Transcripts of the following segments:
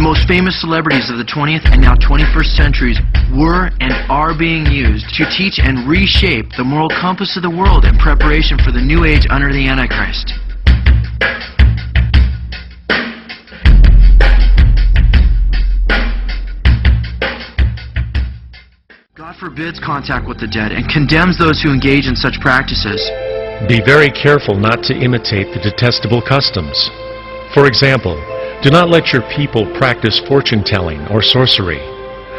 most famous celebrities of the 20th and now 21st centuries were and are being used to teach and reshape the moral compass of the world in preparation for the new age under the Antichrist. God forbids contact with the dead and condemns those who engage in such practices. Be very careful not to imitate the detestable customs. For example, do not let your people practice fortune-telling or sorcery,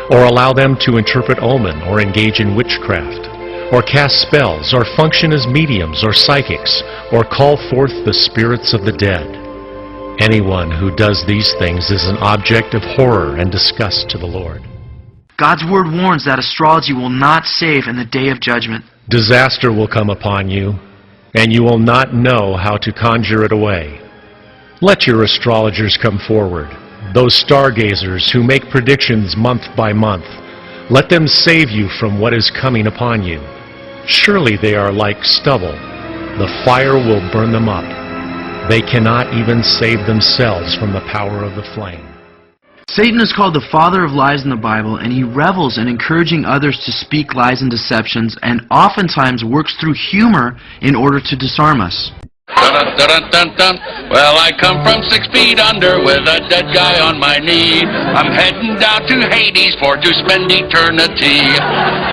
or allow them to interpret omen or engage in witchcraft, or cast spells, or function as mediums or psychics, or call forth the spirits of the dead. Anyone who does these things is an object of horror and disgust to the Lord. God's word warns that astrology will not save in the day of judgment. Disaster will come upon you, and you will not know how to conjure it away. Let your astrologers come forward, those stargazers who make predictions month by month. Let them save you from what is coming upon you. Surely they are like stubble. The fire will burn them up. They cannot even save themselves from the power of the flame. Satan is called the father of lies in the Bible, and he revels in encouraging others to speak lies and deceptions, and oftentimes works through humor in order to disarm us. Dun, dun, dun, dun. Well, I come from 6 feet under with a dead guy on my knee. I'm heading down to Hades for to spend eternity.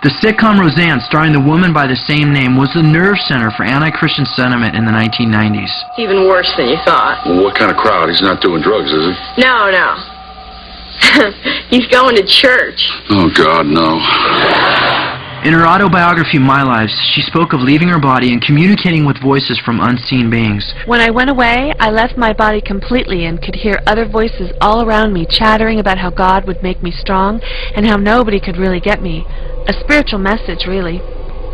The sitcom Roseanne, starring the woman by the same name, was the nerve center for anti-Christian sentiment in the 1990s. Even worse than you thought. Well, what kind of crowd? He's not doing drugs, is he? No, no. He's going to church. Oh, God, no. In her autobiography, My Lives, she spoke of leaving her body and communicating with voices from unseen beings. When I went away, I left my body completely and could hear other voices all around me chattering about how God would make me strong and how nobody could really get me. A spiritual message, really.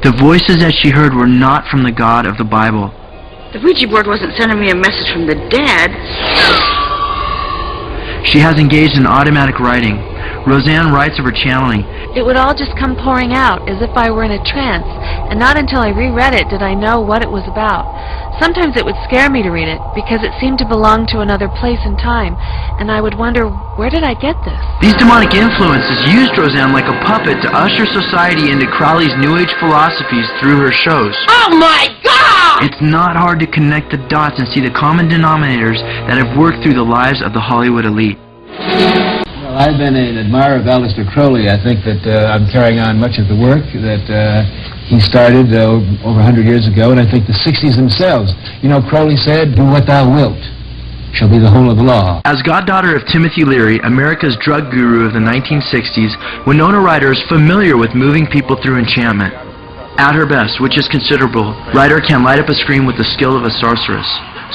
The voices that she heard were not from the God of the Bible. The Ouija board wasn't sending me a message from the dead. She has engaged in automatic writing. Roseanne writes of her channeling. It would all just come pouring out as if I were in a trance, and not until I reread it did I know what it was about. Sometimes it would scare me to read it because it seemed to belong to another place and time, and I would wonder, where did I get this? These demonic influences used Roseanne like a puppet to usher society into Crowley's New Age philosophies through her shows. Oh my God! It's not hard to connect the dots and see the common denominators that have worked through the lives of the Hollywood elite. Well, I've been an admirer of Aleister Crowley. I think that I'm carrying on much of the work that he started over 100 years ago, and I think the 60s themselves. You know, Crowley said, "Do what thou wilt shall be the whole of the law." As goddaughter of Timothy Leary, America's drug guru of the 1960s, Winona Ryder is familiar with moving people through enchantment. At her best, which is considerable, Ryder can light up a screen with the skill of a sorceress.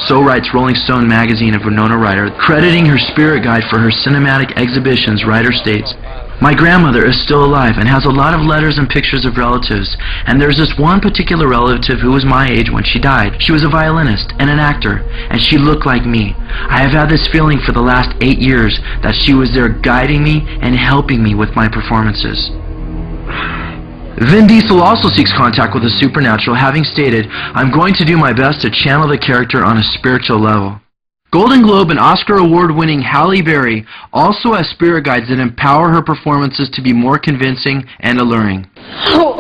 So writes Rolling Stone magazine of Winona Ryder, crediting her spirit guide for her cinematic exhibitions. Ryder states, "My grandmother is still alive and has a lot of letters and pictures of relatives, and there's this one particular relative who was my age when she died. She was a violinist and an actor, and she looked like me. I have had this feeling for the last 8 years that she was there guiding me and helping me with my performances." Vin Diesel also seeks contact with the supernatural, having stated, "I'm going to do my best to channel the character on a spiritual level." Golden Globe and Oscar award-winning Halle Berry also has spirit guides that empower her performances to be more convincing and alluring. Oh.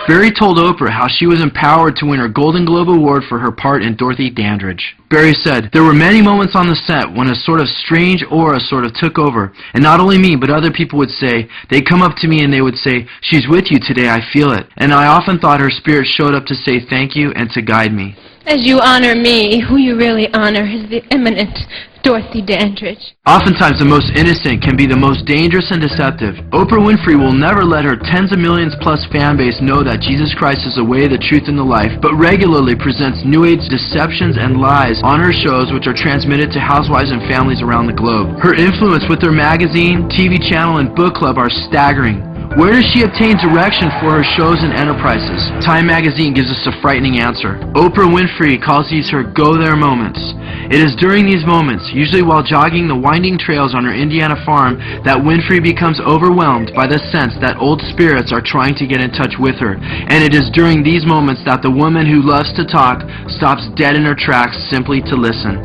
Berry told Oprah how she was empowered to win her Golden Globe Award for her part in Dorothy Dandridge. Berry said, "There were many moments on the set when a sort of strange aura sort of took over, and not only me, but other people would say, they'd come up to me and they would say, 'She's with you today, I feel it.' And I often thought her spirit showed up to say thank you and to guide me." As you honor me, who you really honor is the eminent Dorothy Dandridge. Oftentimes the most innocent can be the most dangerous and deceptive. Oprah Winfrey will never let her tens of millions plus fan base know that Jesus Christ is the way, the truth, and the life, but regularly presents New Age deceptions and lies on her shows, which are transmitted to housewives and families around the globe. Her influence with her magazine, TV channel, and book club are staggering. Where does she obtain direction for her shows and enterprises? Time magazine gives us a frightening answer. Oprah Winfrey calls these her go-there moments. It is during these moments, usually while jogging the winding trails on her Indiana farm, that Winfrey becomes overwhelmed by the sense that old spirits are trying to get in touch with her. And it is during these moments that the woman who loves to talk stops dead in her tracks simply to listen.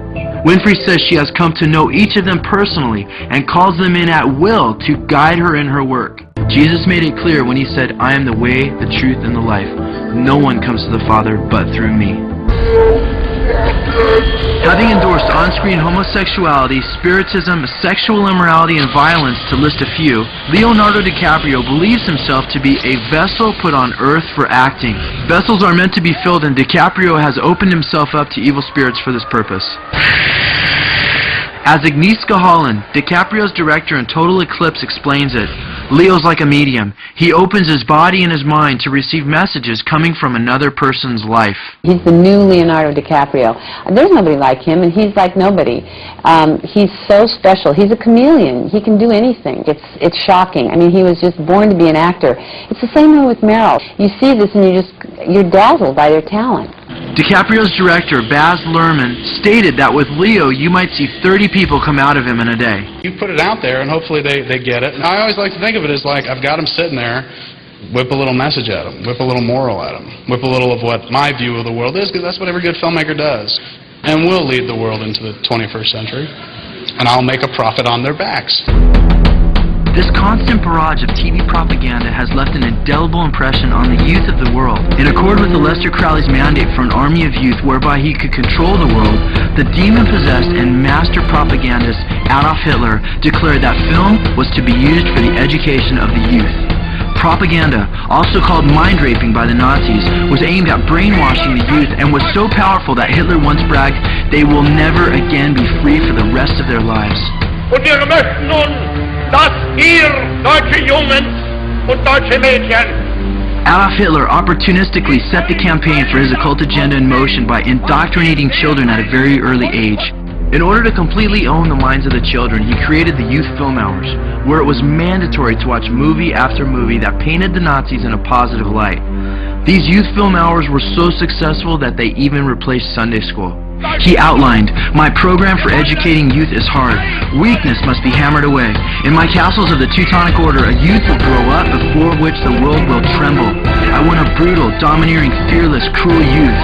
Winfrey says she has come to know each of them personally and calls them in at will to guide her in her work. Jesus made it clear when he said, "I am the way, the truth, and the life. No one comes to the Father but through me." Having endorsed on-screen homosexuality, spiritism, sexual immorality, and violence, to list a few, Leonardo DiCaprio believes himself to be a vessel put on earth for acting. Vessels are meant to be filled, and DiCaprio has opened himself up to evil spirits for this purpose. As Agnieszka Holland, DiCaprio's director in Total Eclipse, explains it, Leo's like a medium. He opens his body and his mind to receive messages coming from another person's life. He's the new Leonardo DiCaprio. There's nobody like him, and he's like nobody. He's so special. He's a chameleon. He can do anything. It's shocking. I mean, he was just born to be an actor. It's the same way with Meryl. You see this, and you're dazzled by their talent. DiCaprio's director, Baz Luhrmann, stated that with Leo, you might see 30 people come out of him in a day. You put it out there, and hopefully they get it. And I always like to think of it as like, I've got them sitting there, whip a little message at them, whip a little moral at them, whip a little of what my view of the world is, because that's what every good filmmaker does. And we'll lead the world into the 21st century, and I'll make a profit on their backs. This constant barrage of TV propaganda has left an indelible impression on the youth of the world. In accord with Aleister Crowley's mandate for an army of youth whereby he could control the world, the demon-possessed and master propagandist Adolf Hitler declared that film was to be used for the education of the youth. Propaganda, also called mind-raping by the Nazis, was aimed at brainwashing the youth and was so powerful that Hitler once bragged they will never again be free for the rest of their lives. Und wir möchten nun, dass ihr, deutsche Jungen und deutsche Mädchen, Adolf Hitler opportunistically set the campaign for his occult agenda in motion by indoctrinating children at a very early age. In order to completely own the minds of the children, he created the Youth Film Hours, where it was mandatory to watch movie after movie that painted the Nazis in a positive light. These Youth Film Hours were so successful that they even replaced Sunday school. He outlined, "My program for educating youth is hard. Weakness must be hammered away. In my castles of the Teutonic Order, a youth will grow up before which the world will tremble. I want a brutal, domineering, fearless, cruel youth.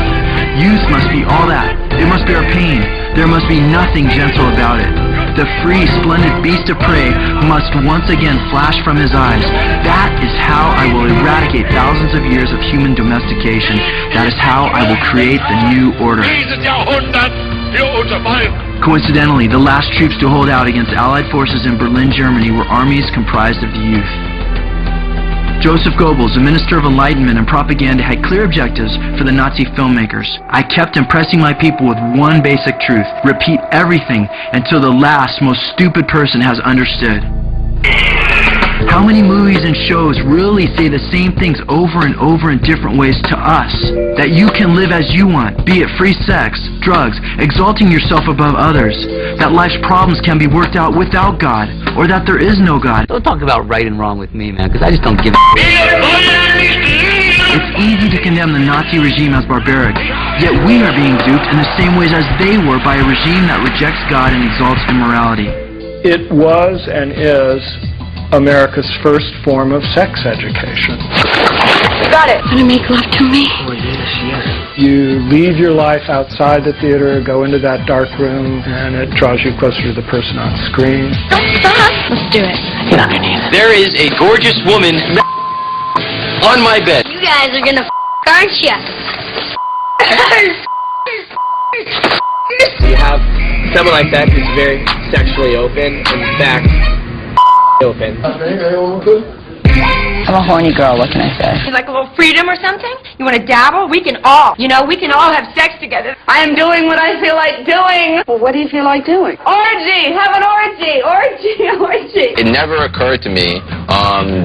Youth must be all that. It must bear pain. There must be nothing gentle about it. The free, splendid beast of prey must once again flash from his eyes. That is how I will eradicate thousands of years of human domestication. That is how I will create the new order." Coincidentally, the last troops to hold out against Allied forces in Berlin, Germany were armies comprised of the youth. Joseph Goebbels, a minister of enlightenment and propaganda, had clear objectives for the Nazi filmmakers. "I kept impressing my people with one basic truth. Repeat everything until the last, most stupid person has understood." How many movies and shows really say the same things over and over in different ways to us? That you can live as you want, be it free sex, drugs, exalting yourself above others. That life's problems can be worked out without God, or that there is no God. Don't talk about right and wrong with me, man, because I just don't give a It's easy to condemn the Nazi regime as barbaric, yet we are being duped in the same ways as they were by a regime that rejects God and exalts immorality. It was and is America's first form of sex education. Got it. Want to make love to me? Oh, yes. You leave your life outside the theater, go into that dark room, and it draws you closer to the person on screen. Don't stop. Let's do it. Get on your knees. There is a gorgeous woman on my bed. You guys are gonna aren't you? You have someone like that who's very sexually open, in fact, open. I'm a horny girl, what can I say? You like a little freedom or something? You want to dabble? We can all. You know, we can all have sex together. I am doing what I feel like doing. Well, what do you feel like doing? Orgy! Have an orgy! Orgy! It never occurred to me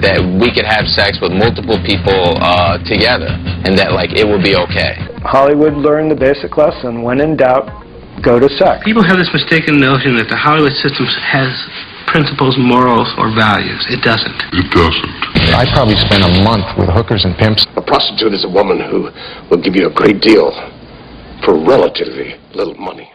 that we could have sex with multiple people together, and that like it would be okay. Hollywood learned the basic lesson: when in doubt, go to sex. People have this mistaken notion that the Hollywood system has principles, morals, or values. It doesn't. It doesn't. I probably spent a month with hookers and pimps. A prostitute is a woman who will give you a great deal for relatively little money.